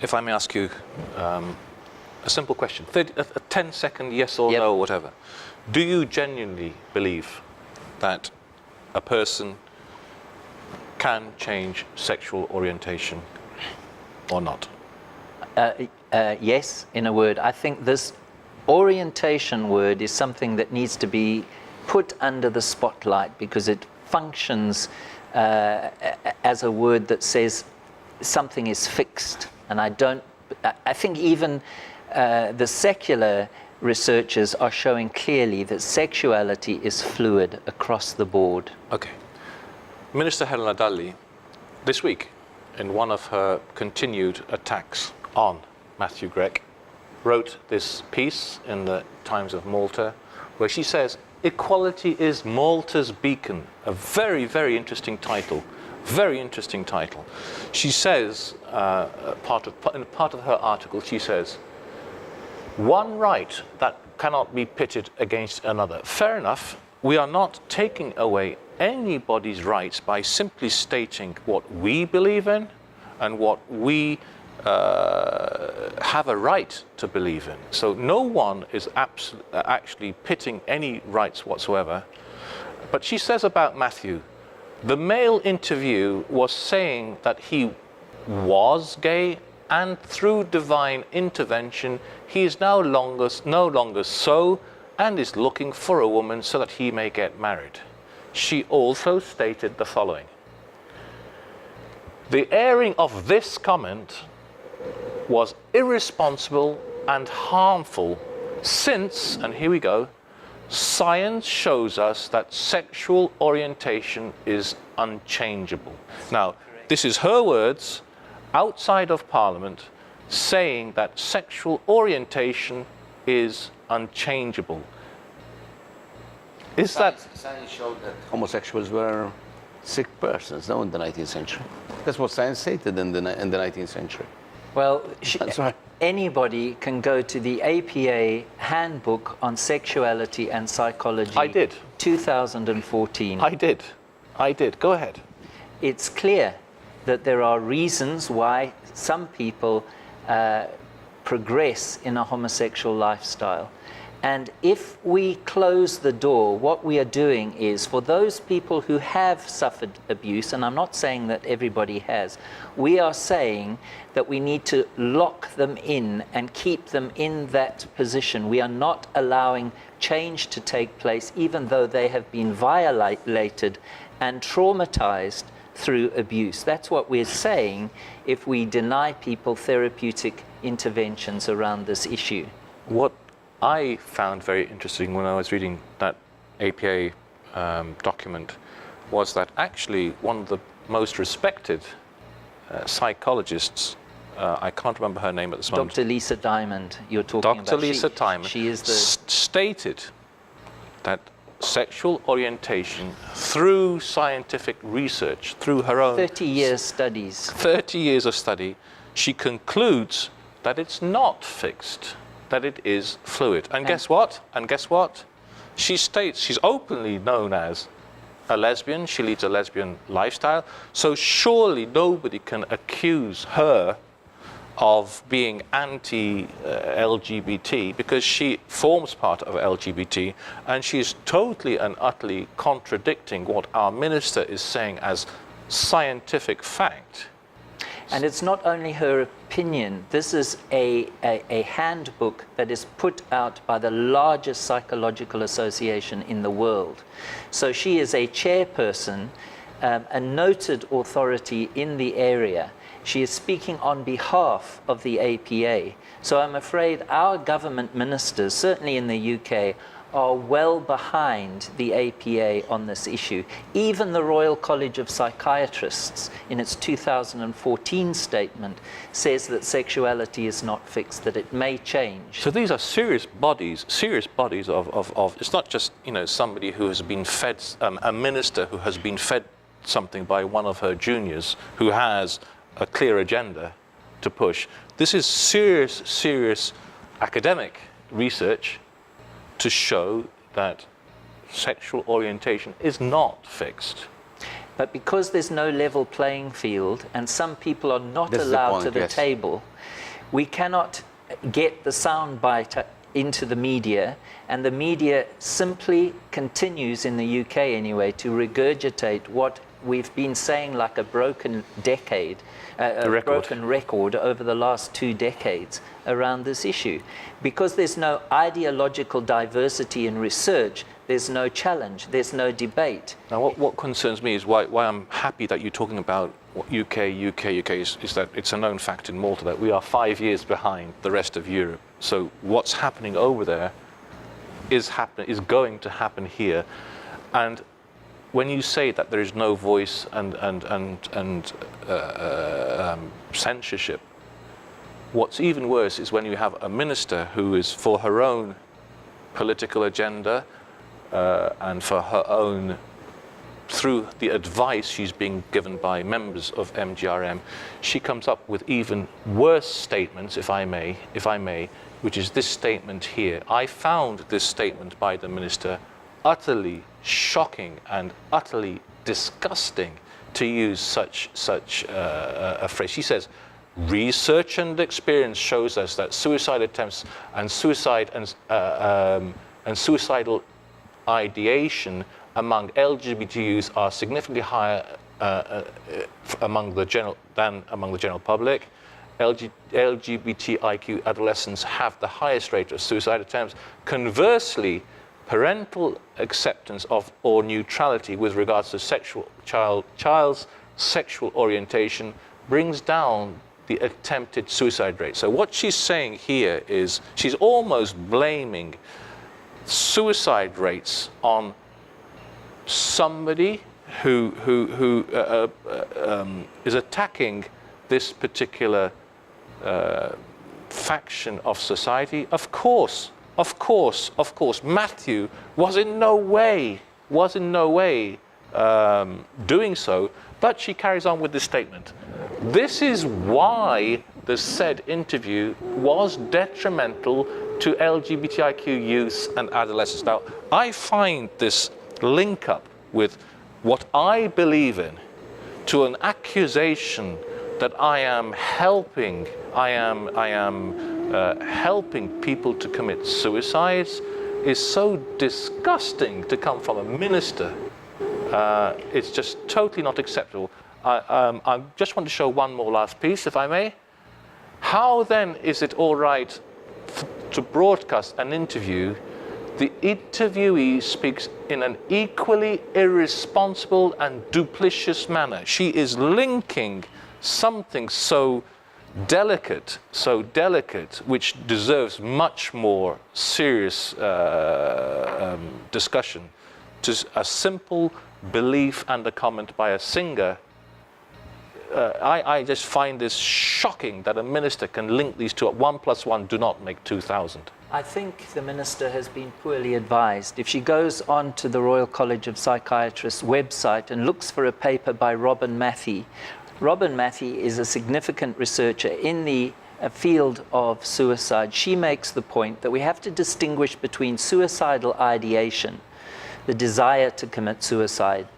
if I may ask you a simple question, a 10-second yes or no, whatever. Do you genuinely believe that a person can change sexual orientation or not? Yes, in a word. I think this orientation word is something that needs to be put under the spotlight because it functions as a word that says something is fixed. And I think even the secular researchers are showing clearly that sexuality is fluid across the board. Okay. Minister Helena Dalli, this week, in one of her continued attacks on Matthew Grech, wrote this piece in the Times of Malta where she says, "Equality is Malta's beacon." A very, very interesting title. Very interesting title. She says, in part of her article, she says, one right that cannot be pitted against another. Fair enough, we are not taking away anybody's rights by simply stating what we believe in and what we have a right to believe in. So no one is actually pitting any rights whatsoever. But she says about Matthew, the male interview was saying that he was gay, and through divine intervention, he is no longer so, and is looking for a woman so that he may get married. She also stated the following: the airing of this comment was irresponsible and harmful since, and here we go, science shows us that sexual orientation is unchangeable. Now, this is her words outside of Parliament saying that sexual orientation is unchangeable. Science showed that homosexuals were sick persons, no, in the 19th century. That's what science stated in the 19th century. Well, anybody can go to the APA Handbook on Sexuality and Psychology. I did. 2014. I did. Go ahead. It's clear that there are reasons why some people progress in a homosexual lifestyle. And if we close the door, what we are doing is, for those people who have suffered abuse, and I'm not saying that everybody has, we are saying that we need to lock them in and keep them in that position. We are not allowing change to take place, even though they have been violated and traumatized through abuse. That's what we're saying if we deny people therapeutic interventions around this issue. What I found very interesting when I was reading that APA document was that actually one of the most respected psychologists, I can't remember her name at this moment. Dr. Lisa Diamond, you're talking about. Dr. Lisa Diamond she is the stated that sexual orientation through scientific research, through her own 30 years studies. 30 years of study, she concludes that it's not fixed, that it is fluid. And guess what? She states she's openly known as a lesbian. She leads a lesbian lifestyle. So surely nobody can accuse her of being anti-LGBT because she forms part of LGBT, and she is totally and utterly contradicting what our minister is saying as scientific fact. And it's not only her opinion. This is a handbook that is put out by the largest psychological association in the world. So she is a chairperson, a noted authority in the area. She is speaking on behalf of the APA. So I'm afraid our government ministers, certainly in the UK, are well behind the APA on this issue. Even the Royal College of Psychiatrists, in its 2014 statement, says that sexuality is not fixed, that it may change. So these are serious bodies of it's not just, somebody who has been fed, a minister who has been fed something by one of her juniors who has a clear agenda to push. This is serious academic research to show that sexual orientation is not fixed. But because there's no level playing field and some people are not allowed to the table, We cannot get the soundbite into the media, and the media simply continues, in the UK anyway, to regurgitate what we've been saying like a broken decade, broken record over the last 2 decades around this issue. Because there's no ideological diversity in research, there's no challenge, there's no debate. Now, what concerns me is why I'm happy that you're talking about UK is that it's a known fact in Malta that we are 5 years behind the rest of Europe. So what's happening over there is going to happen here. And when you say that there is no voice and censorship, what's even worse is when you have a minister who is for her own political agenda and for her own, through the advice she's being given by members of MGRM, she comes up with even worse statements, if I may, which is this statement here. I found this statement by the minister utterly shocking and utterly disgusting, to use such a phrase. She says, research and experience shows us that suicide attempts and suicide and suicidal ideation among LGBT youth are significantly higher among the general public. LGBTIQ adolescents have the highest rate of suicide attempts. Conversely, parental acceptance of or neutrality with regards to child's sexual orientation brings down the attempted suicide rate. So what she's saying here is she's almost blaming suicide rates on somebody who is attacking this particular faction of society. Of course, Matthew was in no way doing so, but she carries on with this statement. This is why the said interview was detrimental to LGBTIQ youth and adolescents. Now, I find this link up with what I believe in to an accusation that I am helping people to commit suicides is so disgusting to come from a minister. It's just totally not acceptable. I just want to show one more last piece, if I may. How then is it all right to broadcast an interview? The interviewee speaks in an equally irresponsible and duplicitous manner. She is linking something so delicate, which deserves much more serious discussion, to a simple belief and a comment by a singer. I just find this shocking that a minister can link these two up. 1 + 1 do not make 2,000. I think the minister has been poorly advised. If she goes on to the Royal College of Psychiatrists website and looks for a paper by Robin Matthey is a significant researcher in the field of suicide. She makes the point that we have to distinguish between suicidal ideation, the desire to commit suicide,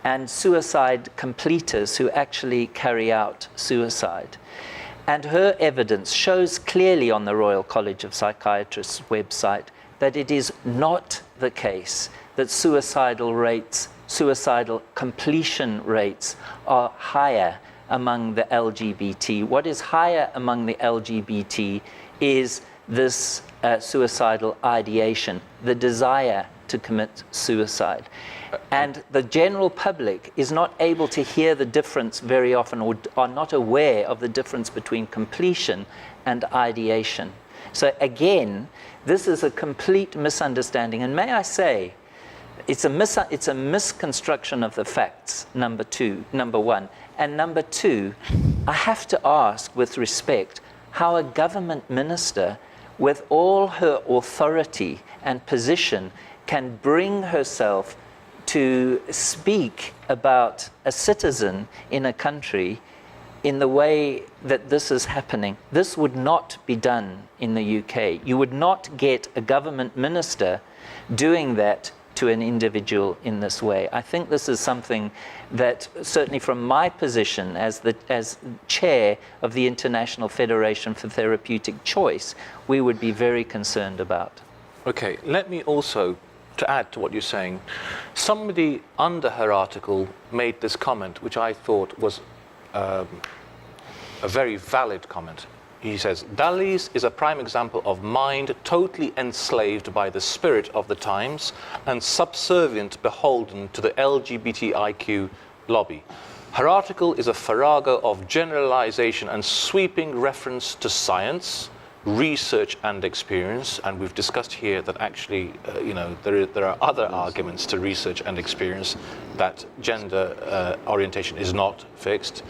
and suicide completers who actually carry out suicide. And her evidence shows clearly on the Royal College of Psychiatrists website that it is not the case that suicidal completion rates are higher among the LGBT. What is higher among the LGBT is this suicidal ideation, the desire to commit suicide. And the general public is not able to hear the difference very often, or are not aware of the difference between completion and ideation. So again, this is a complete misunderstanding. And may I say, it's a misconstruction of the facts, number one. And number two, I have to ask with respect how a government minister, with all her authority and position, can bring herself to speak about a citizen in a country in the way that this is happening. This would not be done in the UK. You would not get a government minister doing that to an individual in this way. I think this is something that, certainly from my position as chair of the International Federation for Therapeutic Choice, we would be very concerned about. Okay, let me also, to add to what you're saying, somebody under her article made this comment, which I thought was a very valid comment. He says, Dalli's is a prime example of mind totally enslaved by the spirit of the times and subservient, beholden to the LGBTIQ lobby. Her article is a farrago of generalization and sweeping reference to science, research and experience, and we've discussed here that actually, there are other arguments to research and experience that gender orientation is not fixed,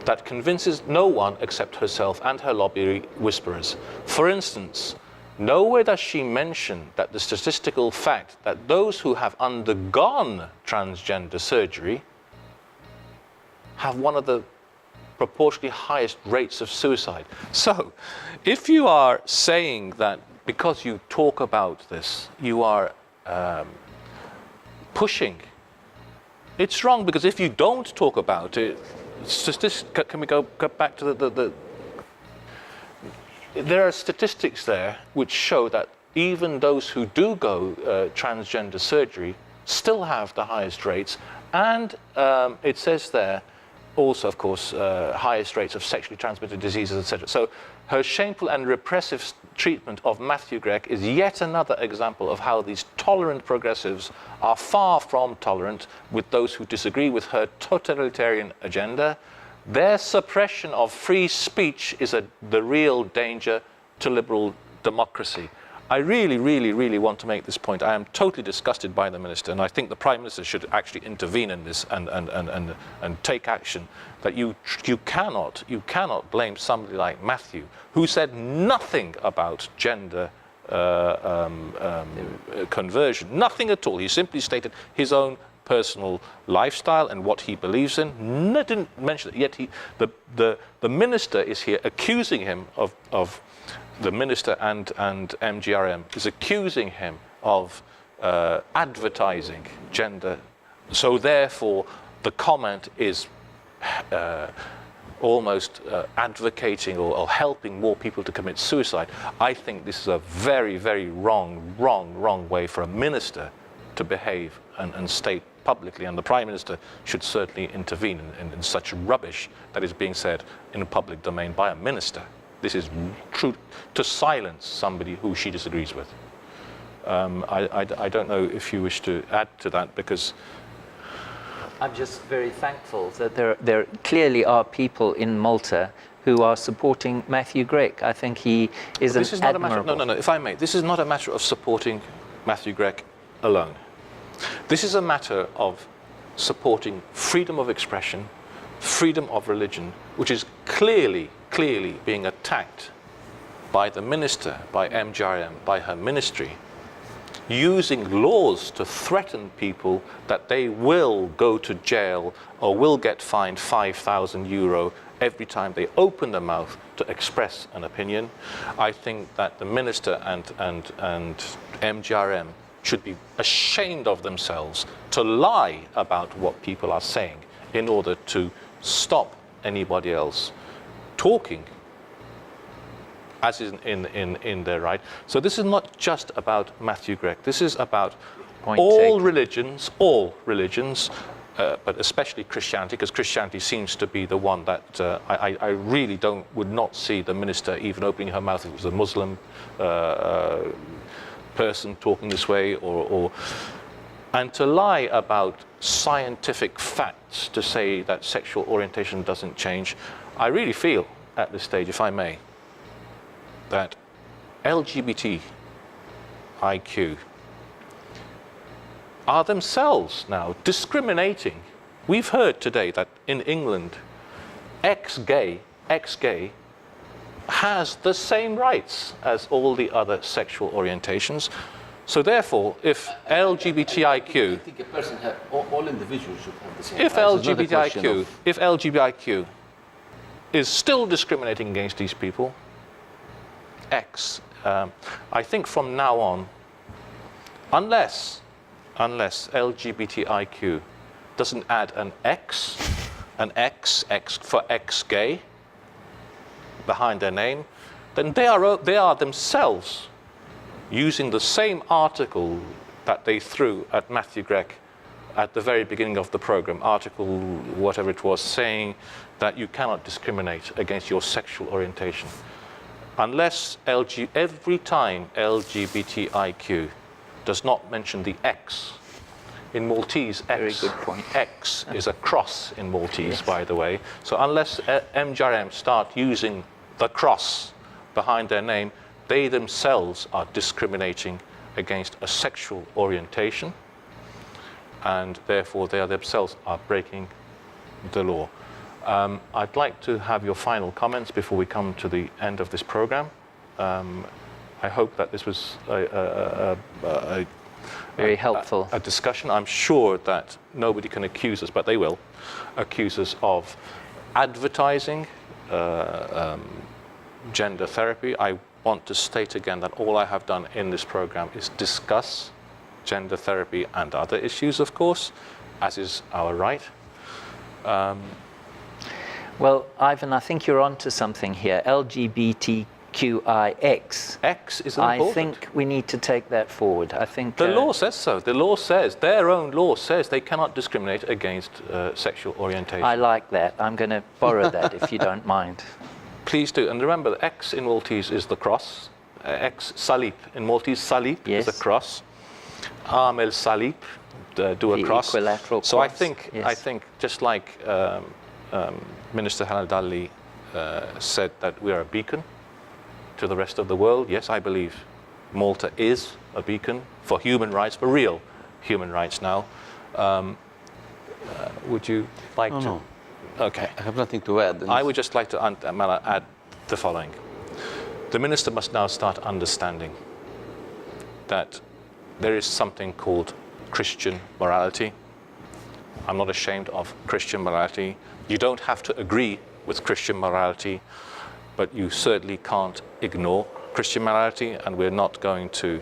that convinces no one except herself and her lobby whisperers. For instance, nowhere does she mention that the statistical fact that those who have undergone transgender surgery have one of the proportionally highest rates of suicide. So, if you are saying that because you talk about this, you are pushing, it's wrong, because if you don't talk about it, can we go back to there are statistics there which show that even those who do go transgender surgery still have the highest rates, and it says there also, of course, highest rates of sexually transmitted diseases, etc. So her shameful and repressive treatment of Matthew Gregg is yet another example of how these tolerant progressives are far from tolerant with those who disagree with her totalitarian agenda. Their suppression of free speech is the real danger to liberal democracy. I really, really, really want to make this point. I am totally disgusted by the Minister, and I think the Prime Minister should actually intervene in this and take action. That you cannot blame somebody like Matthew, who said nothing about gender conversion, nothing at all. He simply stated his own personal lifestyle and what he believes in. Didn't mention it. Yet the Minister is here accusing him of the Minister and MGRM is accusing him of advertising gender. So therefore, the comment is almost advocating or helping more people to commit suicide. I think this is a very, very wrong way for a minister to behave and state publicly, and the Prime Minister should certainly intervene in such rubbish that is being said in a public domain by a minister. This is true to silence somebody who she disagrees with. I don't know if you wish to add to that, because I'm just very thankful that there clearly are people in Malta who are supporting Matthew Gregg. I think he is this is not admirable. A matter. No. If I may, this is not a matter of supporting Matthew Gregg alone. This is a matter of supporting freedom of expression, freedom of religion, which is clearly being attacked by the Minister, by MGRM, by her ministry, using laws to threaten people that they will go to jail or will get fined €5,000 every time they open their mouth to express an opinion. I think that the Minister and MGRM should be ashamed of themselves to lie about what people are saying in order to stop anybody else talking as is in their right. So this is not just about Matthew Gregg. This is about all religions, but especially Christianity, because Christianity seems to be the one that I really would not see the Minister even opening her mouth if it was a Muslim person talking this way, and to lie about scientific facts to say that sexual orientation doesn't change. I really feel at this stage, if I may, that LGBTIQ are themselves now discriminating. We've heard today that in England, ex-gay has the same rights as all the other sexual orientations. So therefore, if LGBTIQ, I think a person all individuals should have the same if rights. LGBTIQ is still discriminating against these people, I think from now on, unless unless LGBTIQ doesn't add an X for ex-gay behind their name, then they are themselves using the same article that they threw at Matthew Gregg at the very beginning of the program, article whatever it was, saying that you cannot discriminate against your sexual orientation. Unless every time LGBTIQ does not mention the X, in Maltese, Very good point. X is a cross in Maltese, Yes. by the way. So unless MJRM start using the cross behind their name, they themselves are discriminating against a sexual orientation, and therefore they themselves are breaking the law. I'd like to have your final comments before we come to the end of this program. I hope that this was Very helpful. a discussion. I'm sure that nobody can accuse us, but they will accuse us of advertising gender therapy. I want to state again that all I have done in this program is discuss gender therapy and other issues, of course, as is our right. Well, Ivan, I think you're onto something here. LGBTQIX. X is I important. think we need to take that forward. I think The law says so. The law says, their own law says they cannot discriminate against sexual orientation. I like that. I'm going to borrow that if you don't mind. Please do. And remember, the X in Maltese is the cross. X salib. In Maltese, salib Yes. is a cross. Amel salib, do a The cross. equilateral So I cross, think, yes. just like Minister Helena Dalli said that we are a beacon to the rest of the world, yes, I believe Malta is a beacon for human rights, for real human rights now. Would you like to? No. Okay. I have nothing to add. I would just like to add the following. The minister must now start understanding that there is something called Christian morality. I'm not ashamed of Christian morality. You don't have to agree with Christian morality, but you certainly can't ignore Christian morality, and we're not going to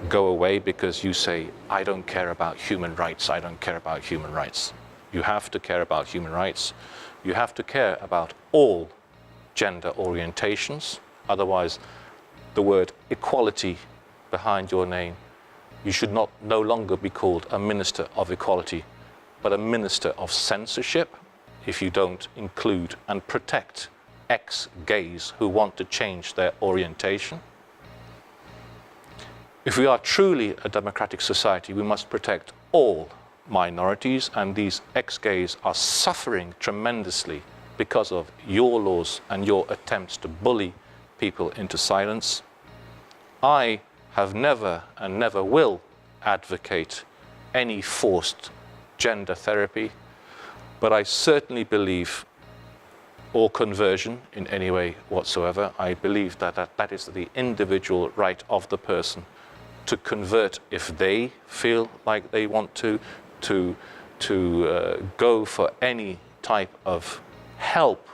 go away because you say, I don't care about human rights, I don't care about human rights. You have to care about human rights. You have to care about all gender orientations. Otherwise, the word equality behind your name, you should no longer be called a minister of equality, but a minister of censorship if you don't include and protect ex-gays who want to change their orientation. If we are truly a democratic society, we must protect all minorities, and these ex-gays are suffering tremendously because of your laws and your attempts to bully people into silence. I have never and never will advocate any forced gender therapy, but I certainly believe, or conversion in any way whatsoever, I believe that is the individual right of the person to convert if they feel like they want to go for any type of help,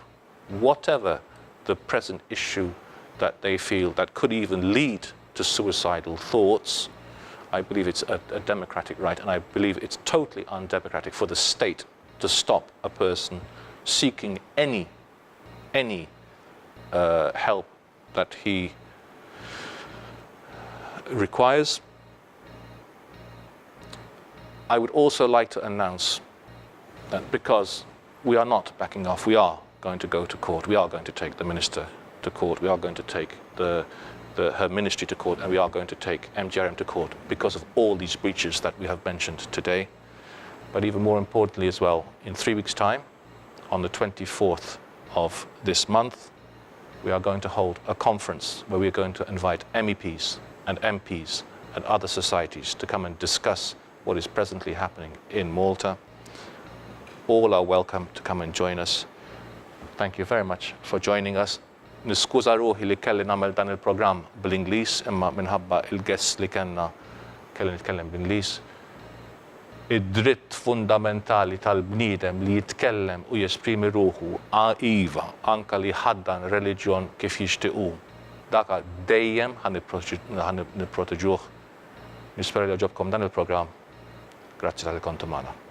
whatever the present issue that they feel that could even lead to suicidal thoughts. I believe it's a democratic right, and I believe it's totally undemocratic for the state to stop a person seeking any help that he requires. I would also like to announce that because we are not backing off, we are going to go to court. We are going to take the minister to court. We are going to take her ministry to court, and we are going to take MJRM to court because of all these breaches that we have mentioned today. But even more importantly as well, in 3 weeks' time, on the 24th of this month, we are going to hold a conference where we are going to invite MEPs and MPs and other societies to come and discuss what is presently happening in Malta. All are welcome to come and join us. Thank you very much for joining us. Niskuża ruħi li kelli nagħmel dan il-programm bl-Ingliż, imma minħabba il-guests li kellna kelli nitkellem bl-Ingliż. Id-dritt fundamentali tal-bniedem li jitkellem u jesprimi ruħu iva anka li ħaddan reliġjon kif jixtiequ. Daka dejjem ħan nipproteġuh Nispera li ġobkom dan il-programm. Grazzi tal-kontu magħna.